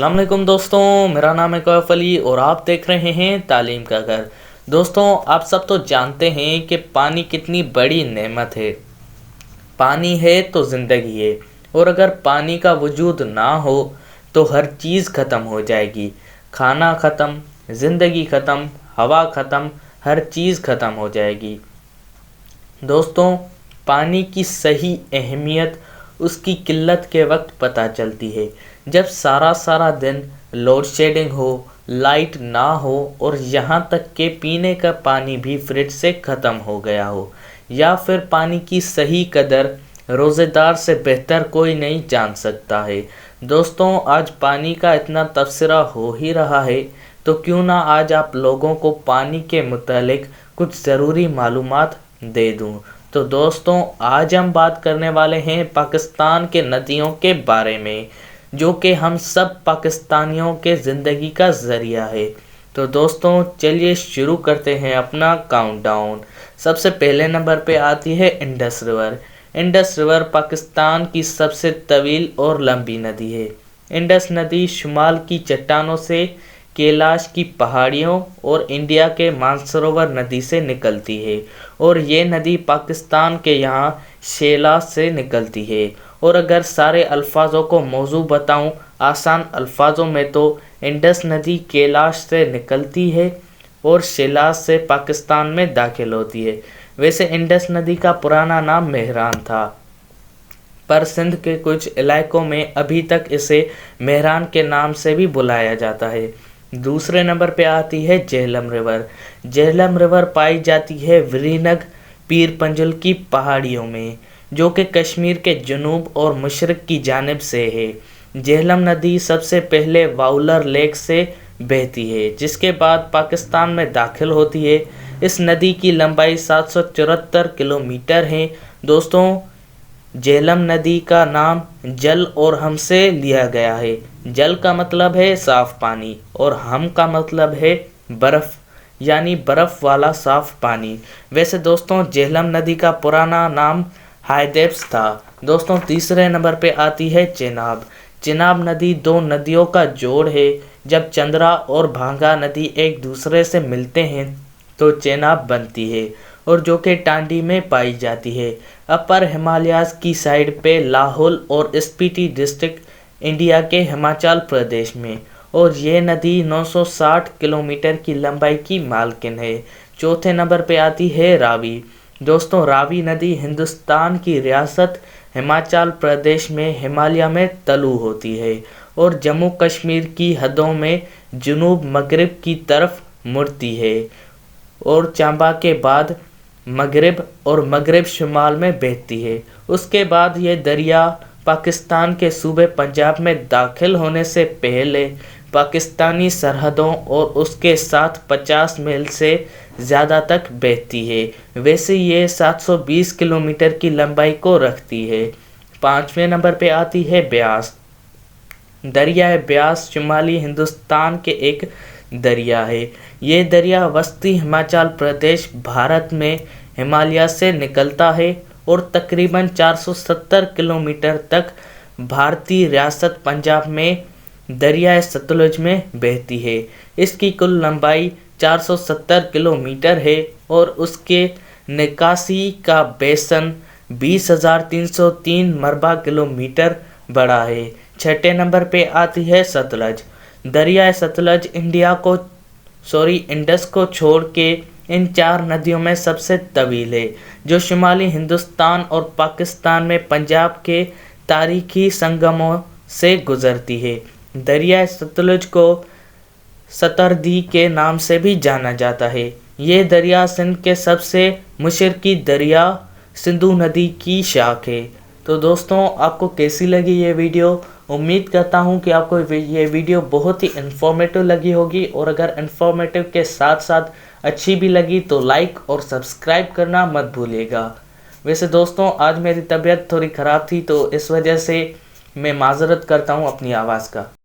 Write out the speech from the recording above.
अस्सलाम वालेकुम दोस्तों, मेरा नाम है कैफ अली और आप देख रहे हैं तालीम का घर। दोस्तों, आप सब तो जानते हैं कि पानी कितनी बड़ी नेमत है। पानी है तो ज़िंदगी है, और अगर पानी का वजूद ना हो तो हर चीज़ ख़त्म हो जाएगी। खाना ख़त्म, ज़िंदगी ख़त्म, हवा ख़त्म, हर चीज़ ख़त्म हो जाएगी। दोस्तों, पानी की सही अहमियत उसकी किल्लत के वक्त पता चलती है, जब सारा दिन लोड शेडिंग हो, लाइट ना हो और यहाँ तक कि पीने का पानी भी फ्रिज से ख़त्म हो गया हो, या फिर पानी की सही कदर रोज़ेदार से बेहतर कोई नहीं जान सकता है। दोस्तों, आज पानी का इतना तबसरा हो ही रहा है, तो क्यों ना आज आप लोगों को पानी के मुतालिक कुछ ज़रूरी मालूमात दे दूं। तो दोस्तों, आज हम बात करने वाले हैं पाकिस्तान के नदियों के बारे में, जो कि हम सब पाकिस्तानियों के ज़िंदगी का ज़रिया है। तो दोस्तों, चलिए शुरू करते हैं अपना काउंटडाउन। सबसे पहले नंबर पे आती है Indus river. Indus river Pakistan की सबसे तवील और लंबी नदी है। इंडस नदी शुमाल की चट्टानों से, कैलाश की पहाड़ियों और इंडिया के मानसरोवर नदी से निकलती है, और ये नदी पाकिस्तान के यहाँ शेलास से निकलती है। और अगर सारे अल्फाजों को मौजू बताऊं आसान अल्फाजों में, तो इंडस नदी कैलाश से निकलती है और शेलास से पाकिस्तान में दाखिल होती है। वैसे इंडस नदी का पुराना नाम मेहरान था, पर सिंध के कुछ इलाकों में अभी तक इसे मेहरान के नाम से भी बुलाया जाता है। दूसरे नंबर पे आती है झेलम रिवर। झेलम रिवर पाई जाती है विरीनग पीर पंजल की पहाड़ियों में, जो कि कश्मीर के जनूब और मशरक़ की जानिब से है। झेलम नदी सबसे पहले वाउलर लेक से बहती है, जिसके बाद पाकिस्तान में दाखिल होती है। इस नदी की लंबाई 774 किलोमीटर है। दोस्तों, झेलम नदी का नाम जल और हम से लिया गया है। जल का मतलब है साफ़ पानी और हम का मतलब है बर्फ़, यानी बर्फ़ वाला साफ़ पानी। वैसे दोस्तों, झेलम नदी का पुराना नाम हायदेप्स था। दोस्तों, तीसरे नंबर पे आती है चेनाब। चेनाब नदी दो नदियों का जोड़ है। जब चंद्रा और भांगा नदी एक दूसरे से मिलते हैं तो चेनाब बनती है, और जो कि टांडी में पाई जाती है। अपर हिमालयाज़ की साइड पे लाहौल और स्पीति डिस्ट्रिक्ट इंडिया के हिमाचल प्रदेश में, और ये नदी 960 किलोमीटर की लंबाई की मालकिन है। चौथे नंबर पे आती है रावी। दोस्तों, रावी नदी हिंदुस्तान की रियासत हिमाचल प्रदेश में हिमालय में तलू होती है, और जम्मू कश्मीर की हदों में जुनूब मगरिब की तरफ मुड़ती है, और चंबा के बाद मगरिब और मगरिब शुमाल में बहती है। उसके बाद ये दरिया पाकिस्तान के सूबे पंजाब में दाखिल होने से पहले पाकिस्तानी सरहदों और उसके साथ 50 मील से ज़्यादा तक बहती है। वैसे ये 720 किलोमीटर की लंबाई को रखती है। पाँचवें नंबर पे आती है ब्यास। दरिया ब्यास शुमाली हिंदुस्तान के एक दरिया है। ये दरिया वस्ती हिमाचल प्रदेश भारत में हिमालय से निकलता है और तकरीबन 470 किलोमीटर तक भारतीय रियासत पंजाब में दरिया सतलुज में बहती है। इसकी कुल लंबाई 470 किलोमीटर है, और उसके निकासी का बेसन 20,303 मरबा किलोमीटर बड़ा है। छठे नंबर पे आती है सतलज। दरिया सतलज इंडस को छोड़ के इन चार नदियों में सबसे तवील है, जो शुमाली हिंदुस्तान और पाकिस्तान में पंजाब के तारीखी संगमों से गुजरती है। दरिया सतलुज को सतरदी के नाम से भी जाना जाता है। ये दरिया सिंध के सबसे मशरकी दरिया सिंधु नदी की शाख है। तो दोस्तों, आपको कैसी लगी ये वीडियो? उम्मीद करता हूँ कि आपको ये वीडियो बहुत ही इन्फॉर्मेटिव लगी होगी, और अगर इन्फॉर्मेटिव के साथ साथ अच्छी भी लगी तो लाइक और सब्सक्राइब करना मत भूलिएगा। वैसे दोस्तों, आज मेरी तबीयत थोड़ी ख़राब थी, तो इस वजह से मैं माज़रत करता हूँ अपनी आवाज़ का।